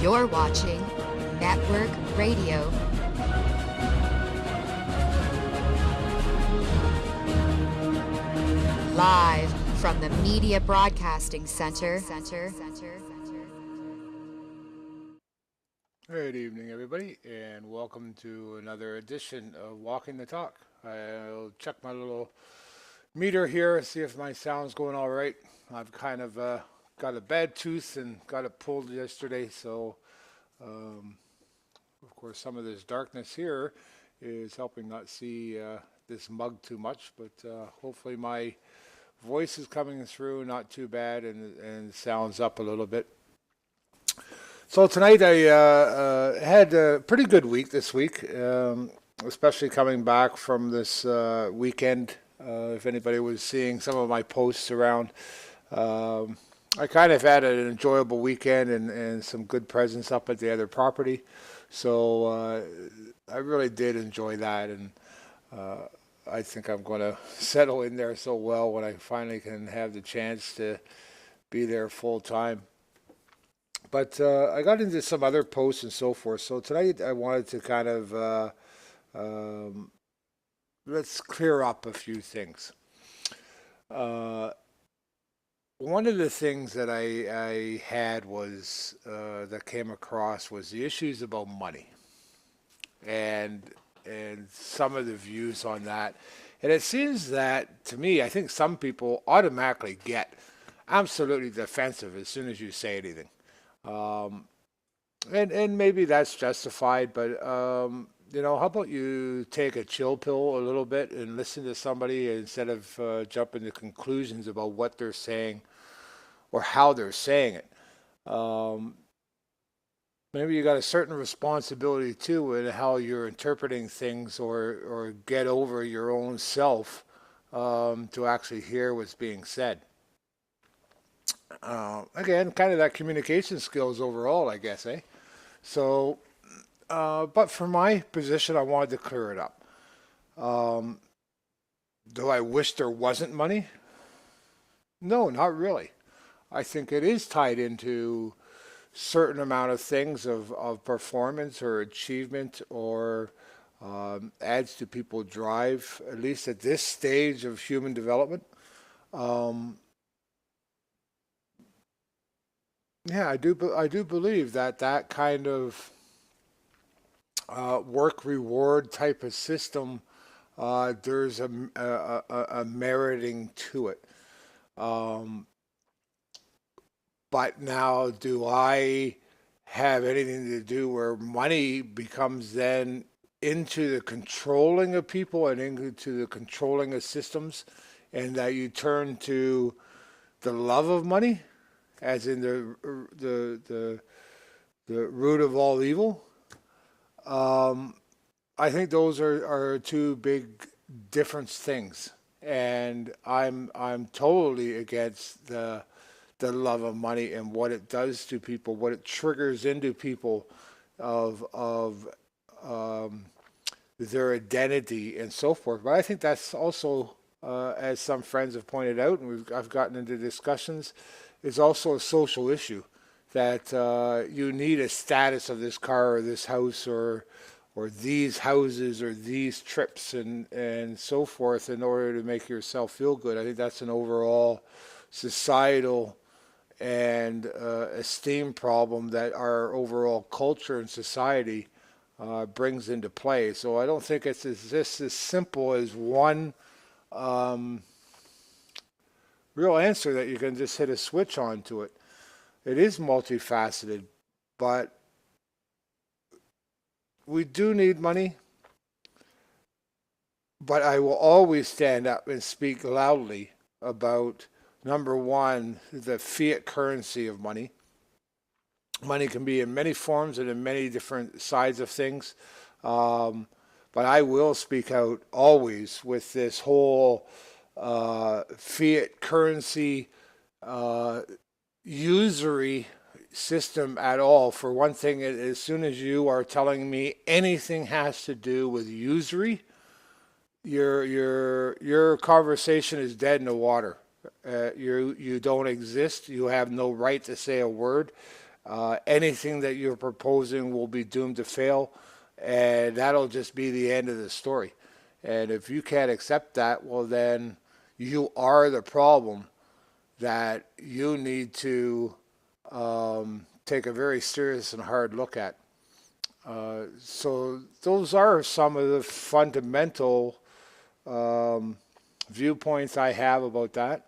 You're watching Network Radio. Live from the Media Broadcasting Center. Good evening, everybody, and welcome to another edition of Walking the Talk. I'll check my little meter here, see if my sound's going all right. I've kind of got a bad tooth and got it pulled yesterday, so of course some of this darkness here is helping not see this mug too much, but hopefully my voice is coming through not too bad and sounds up a little bit. So tonight I had a pretty good week this week, especially coming back from this weekend. If anybody was seeing some of my posts around, I kind of had an enjoyable weekend and some good presents up at the other property. So I really did enjoy that, and I think I'm going to settle in there so well when I finally can have the chance to be there full time. But I got into some other posts and so forth. So tonight I wanted to kind of let's clear up a few things. One of the things that I had was that came across was the issues about money and some of the views on that. And it seems that to me, I think some people automatically get absolutely defensive as soon as you say anything. And maybe that's justified, but how about you take a chill pill a little bit and listen to somebody instead of jumping to conclusions about what they're saying or how they're saying it. Maybe you got a certain responsibility too in how you're interpreting things or get over your own self to actually hear what's being said. Again, kind of that communication skills overall, I guess, eh? So, but for my position, I wanted to clear it up. Do I wish there wasn't money? No, not really. I think it is tied into certain amount of things of performance or achievement or adds to people drive, at least at this stage of human development. Yeah, I do believe that that kind of work reward type of system, there's a meriting to it. Um, but now, do I have anything to do where money becomes then into the controlling of people and into the controlling of systems, and that you turn to the love of money? As in the root of all evil. I think those are two big different things, and I'm totally against the love of money and what it does to people, what it triggers into people of their identity and so forth. But I think that's also, as some friends have pointed out, and I've gotten into discussions, is also a social issue that you need a status of this car or this house or these houses or these trips and so forth in order to make yourself feel good. I think that's an overall societal and esteem problem that our overall culture and society brings into play. So I don't think it's just as simple as one real answer that you can just hit a switch onto it. It is multifaceted, but we do need money. But I will always stand up and speak loudly about, number one, the fiat currency of money. Money can be in many forms and in many different sides of things. But I will speak out always with this whole fiat currency usury system at all. For one thing, as soon as you are telling me anything has to do with usury, your conversation is dead in the water. You don't exist. You have no right to say a word. anything that you're proposing will be doomed to fail, and that'll just be the end of the story. And if you can't accept that, well, then you are the problem that you need to take a very serious and hard look at. So those are some of the fundamental viewpoints I have about that.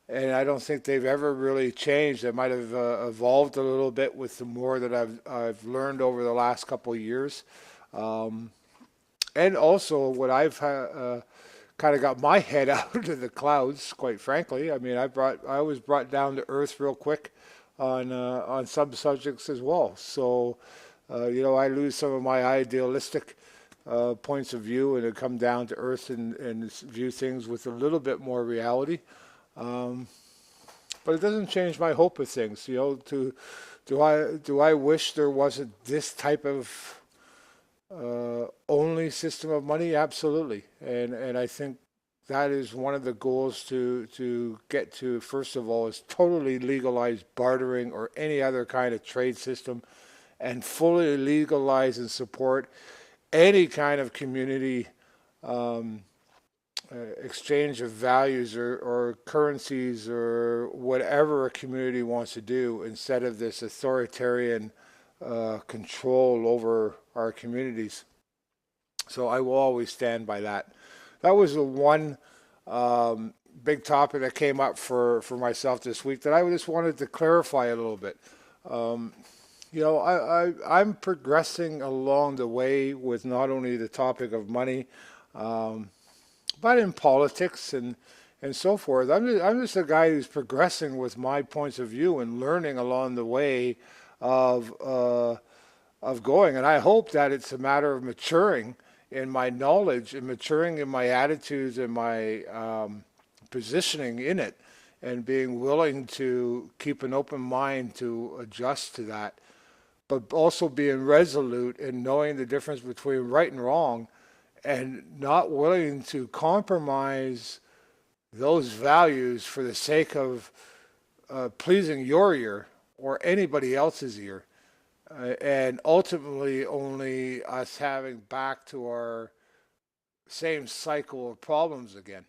And I don't think they've ever really changed. They might have evolved a little bit with the more that I've learned over the last couple of years. And also what I've kind of got my head out of the clouds, quite frankly. I mean, I was brought down to earth real quick on some subjects as well. So, I lose some of my idealistic points of view and come down to earth and view things with a little bit more reality. But it doesn't change my hope of things. Do I wish there wasn't this type of only system of money? Absolutely. And I think that is one of the goals to get to, first of all, is totally legalize bartering or any other kind of trade system, and fully legalize and support any kind of community exchange of values or currencies or whatever a community wants to do, instead of this authoritarian control over our communities. So I will always stand by that. That was the one big topic that came up for myself this week that I just wanted to clarify a little bit. I'm progressing along the way with not only the topic of money, but in politics and so forth. I'm just a guy who's progressing with my points of view and learning along the way of going. And I hope that it's a matter of maturing in my knowledge and maturing in my attitudes and my positioning in it, and being willing to keep an open mind to adjust to that, but also being resolute in knowing the difference between right and wrong, and not willing to compromise those values for the sake of pleasing your ear or anybody else's ear, and ultimately only us having back to our same cycle of problems again.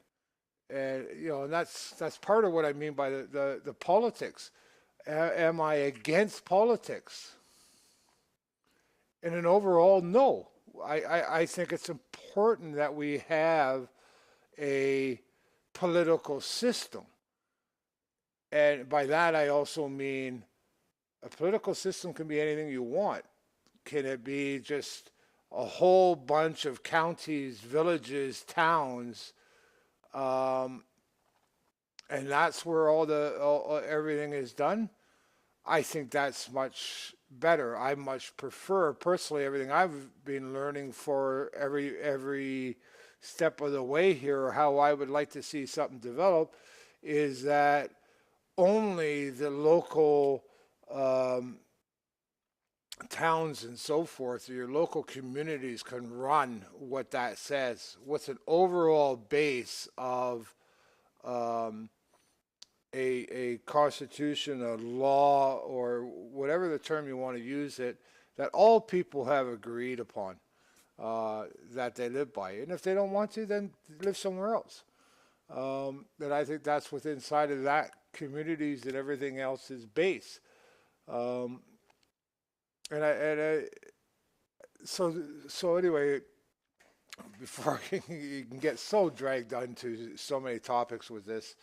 And and that's part of what I mean by the politics. Am I against politics? In an overall, no. I think it's important that we have a political system. And by that, I also mean a political system can be anything you want. Can it be just a whole bunch of counties, villages, towns, and that's where all everything is done? I think that's much better. I much prefer personally everything I've been learning for every step of the way here, how I would like to see something develop, is that only the local towns and so forth, your local communities can run what that says with an overall base of a constitution, a law, or whatever the term you want to use it, that all people have agreed upon, that they live by. And if they don't want to, then live somewhere else. And I think that's within inside of that communities and everything else is base. Um, so anyway, before you can get so dragged onto so many topics with this,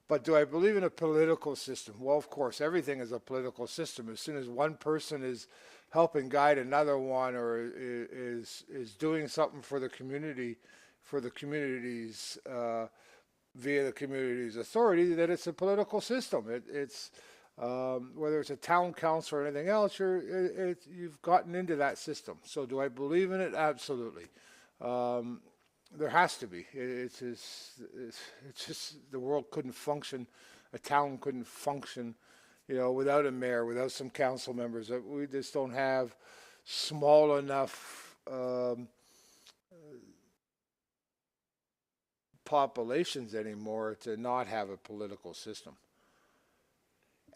but do I believe in a political system? Well, of course, everything is a political system. As soon as one person is helping guide another one, or is doing something for the community, for the communities via the community's authority, then it's a political system. It's whether it's a town council or anything else, you've gotten into that system. So do I believe in it? Absolutely. There has to be. It's just the world couldn't function, a town couldn't function, without a mayor, without some council members. We just don't have small enough populations anymore to not have a political system.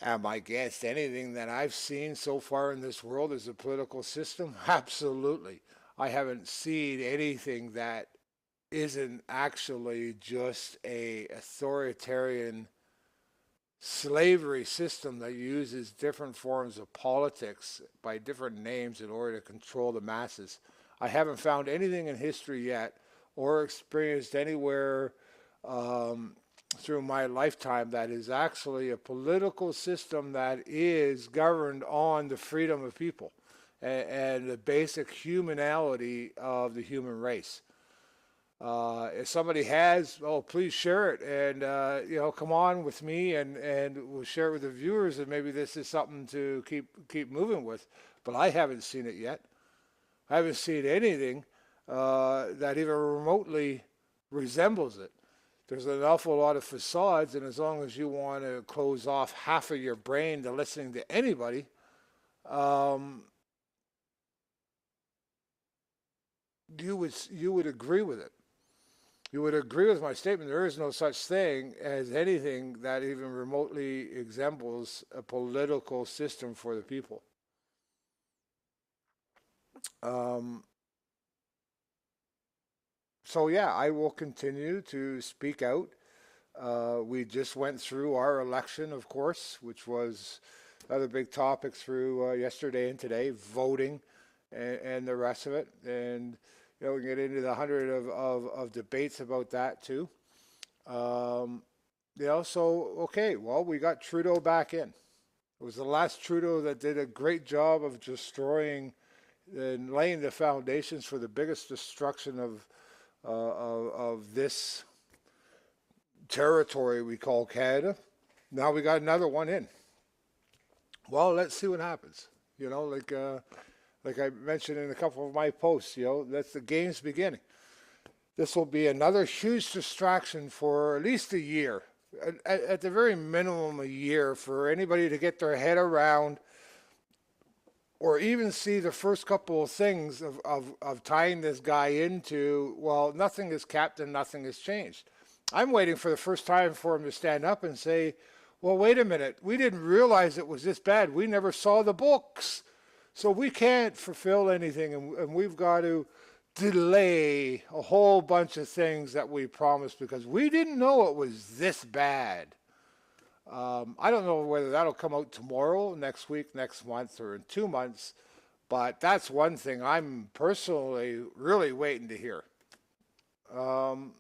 Am I against anything that I've seen so far in this world as a political system? Absolutely. I haven't seen anything that isn't actually just a authoritarian slavery system that uses different forms of politics by different names in order to control the masses. I haven't found anything in history yet or experienced anywhere through my lifetime that is actually a political system that is governed on the freedom of people and the basic humanality of the human race. If somebody has, oh, please share it, and come on with me, and we'll share it with the viewers, and maybe this is something to keep moving with. But I haven't seen it yet. I haven't seen anything that even remotely resembles it. There's an awful lot of facades, and as long as you want to close off half of your brain to listening to anybody, you would agree with it. You would agree with my statement. There is no such thing as anything that even remotely resembles a political system for the people. So yeah, I will continue to speak out. We just went through our election, of course, which was another big topic through yesterday and today, voting and the rest of it. And we can get into the hundred of debates about that too. Okay, well, we got Trudeau back in. It was the last Trudeau that did a great job of destroying and laying the foundations for the biggest destruction of this territory we call Canada. Now we got another one in. Well, let's see what happens. Like I mentioned in a couple of my posts, that's the game's beginning. This will be another huge distraction for at least a year, at the very minimum a year, for anybody to get their head around or even see the first couple of things of tying this guy into, well, nothing is capped and nothing has changed. I'm waiting for the first time for him to stand up and say, well, wait a minute, we didn't realize it was this bad. We never saw the books. So we can't fulfill anything, and we've got to delay a whole bunch of things that we promised because we didn't know it was this bad. I don't know whether that'll come out tomorrow, next week, next month, or in 2 months, but that's one thing I'm personally really waiting to hear. And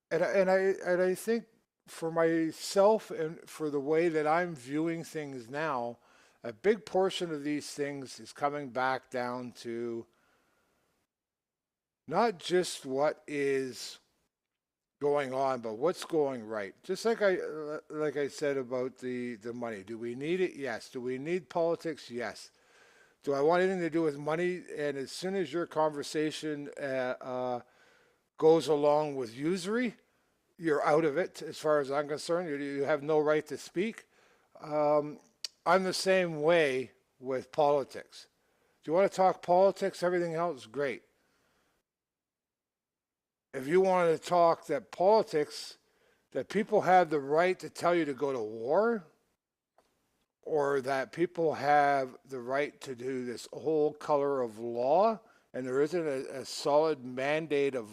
I think for myself and for the way that I'm viewing things now, a big portion of these things is coming back down to not just what is going on, but what's going right. Just like I said about the money. Do we need it? Yes. Do we need politics? Yes. Do I want anything to do with money? And as soon as your conversation goes along with usury, you're out of it as far as I'm concerned. You have no right to speak. I'm the same way with politics. Do you want to talk politics? Everything else, great. If you want to talk that politics, that people have the right to tell you to go to war, or that people have the right to do this whole color of law, and there isn't a solid mandate of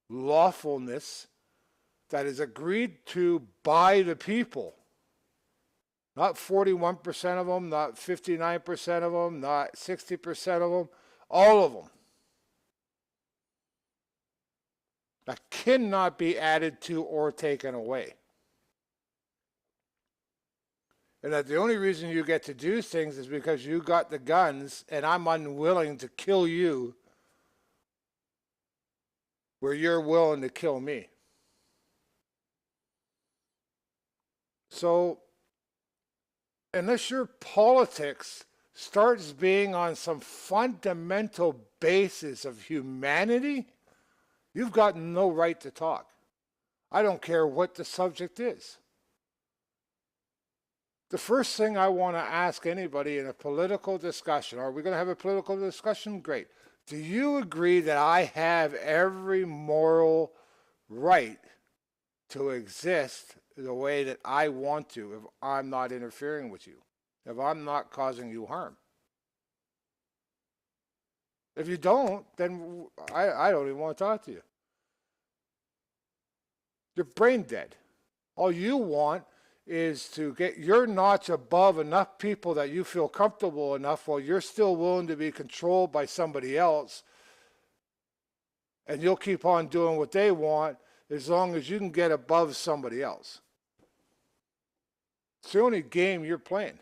lawfulness that is agreed to by the people. Not 41% of them, not 59% of them, not 60% of them, all of them. That cannot be added to or taken away. And that the only reason you get to do things is because you got the guns and I'm unwilling to kill you where you're willing to kill me. So, unless your politics starts being on some fundamental basis of humanity, you've got no right to talk. I don't care what the subject is. The first thing I want to ask anybody in a political discussion, are we going to have a political discussion? Great. Do you agree that I have every moral right to exist the way that I want to if I'm not interfering with you, if I'm not causing you harm. If you don't, then I don't even want to talk to you. You're brain dead. All you want is to get your notch above enough people that you feel comfortable enough while you're still willing to be controlled by somebody else. And you'll keep on doing what they want as long as you can get above somebody else. It's the only game you're playing.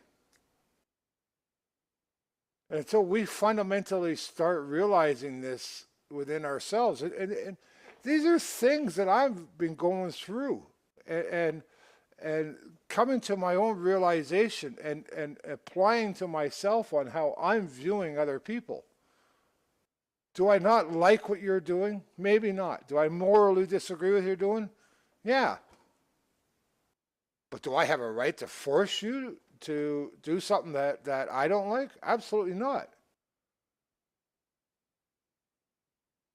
And until we fundamentally start realizing this within ourselves, and these are things that I've been going through and coming to my own realization and applying to myself on how I'm viewing other people. Do I not like what you're doing? Maybe not. Do I morally disagree with what you're doing? Yeah. But do I have a right to force you to do something that I don't like? Absolutely not.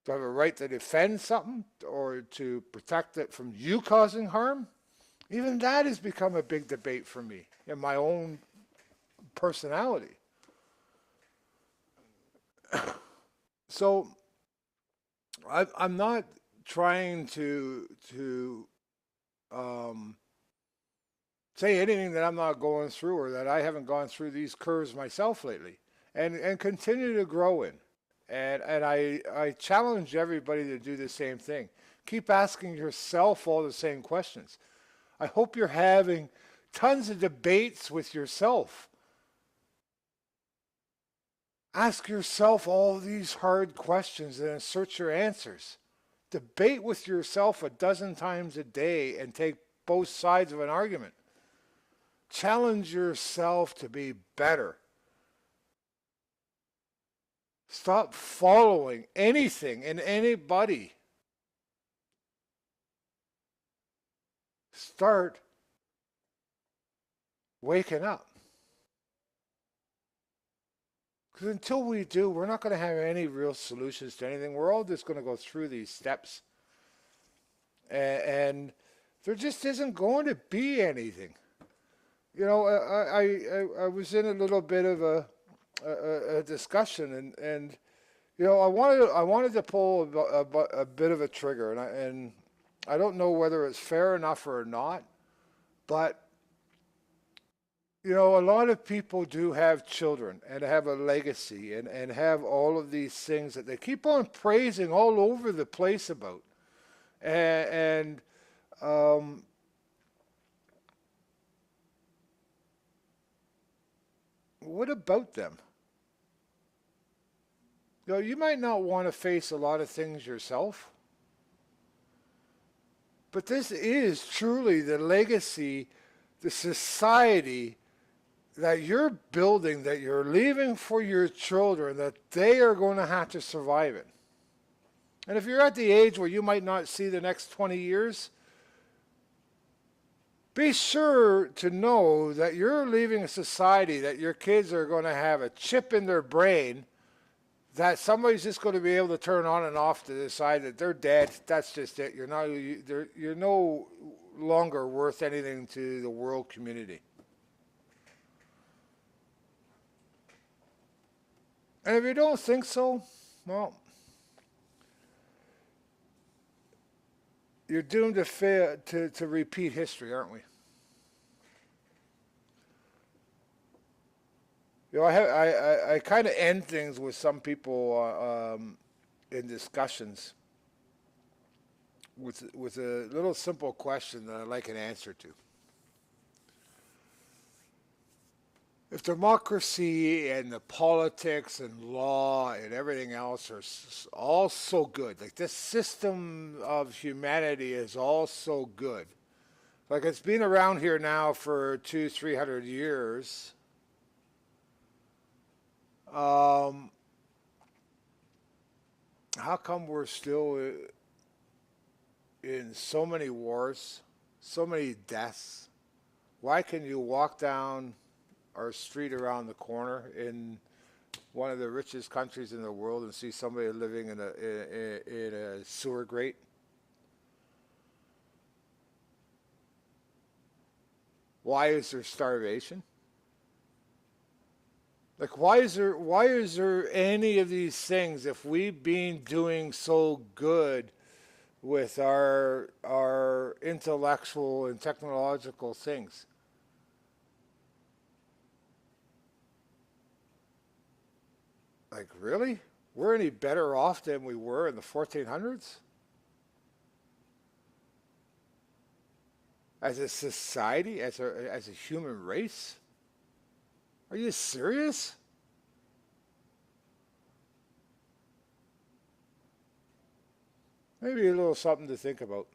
Do I have a right to defend something or to protect it from you causing harm? Even that has become a big debate for me in my own personality. So I'm not trying to say anything that I'm not going through or that I haven't gone through these curves myself lately, and continue to grow in. And I challenge everybody to do the same thing. Keep asking yourself all the same questions. I hope you're having tons of debates with yourself. Ask yourself all these hard questions and insert your answers. Debate with yourself a dozen times a day and take both sides of an argument. Challenge yourself to be better. Stop following anything and anybody. Start waking up. Because until we do, we're not going to have any real solutions to anything. We're all just going to go through these steps. And there just isn't going to be anything. You know, I was in a little bit of a discussion, and you know, I wanted to pull a bit of a trigger, and I don't know whether it's fair enough or not, but you know, a lot of people do have children and have a legacy and have all of these things that they keep on praising all over the place about. And what about them? You know, you might not want to face a lot of things yourself, but this is truly the legacy, the society that you're building, that you're leaving for your children, that they are going to have to survive it. And if you're at the age where you might not see the next 20 years, be sure to know that you're leaving a society that your kids are going to have a chip in their brain that somebody's just going to be able to turn on and off to decide that they're dead. That's just it. You're no longer worth anything to the world community. And if you don't think so, well, you're doomed to fail to repeat history, aren't we? You know, I kind of end things with some people in discussions with a little simple question that I'd like an answer to. If democracy and the politics and law and everything else are all so good, like this system of humanity is all so good, like it's been around here now for 200-300 years, how come we're still in so many wars, so many deaths? Why can you walk down our street around the corner in one of the richest countries in the world and see somebody living in a sewer grate? Why is there starvation? Like, why is there any of these things if we've been doing so good with our intellectual and technological things? Like, really? We're any better off than we were in the 1400s? As a society, as a human race? Are you serious? Maybe a little something to think about.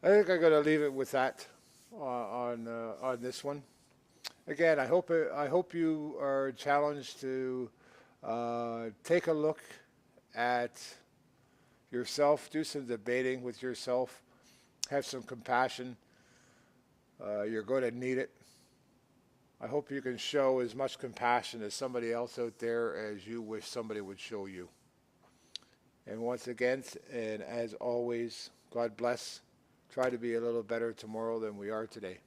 I think I'm going to leave it with that on this one. Again, I hope you are challenged to take a look at yourself, do some debating with yourself, have some compassion. You're going to need it. I hope you can show as much compassion as somebody else out there as you wish somebody would show you. And once again, and as always, God bless. Try to be a little better tomorrow than we are today.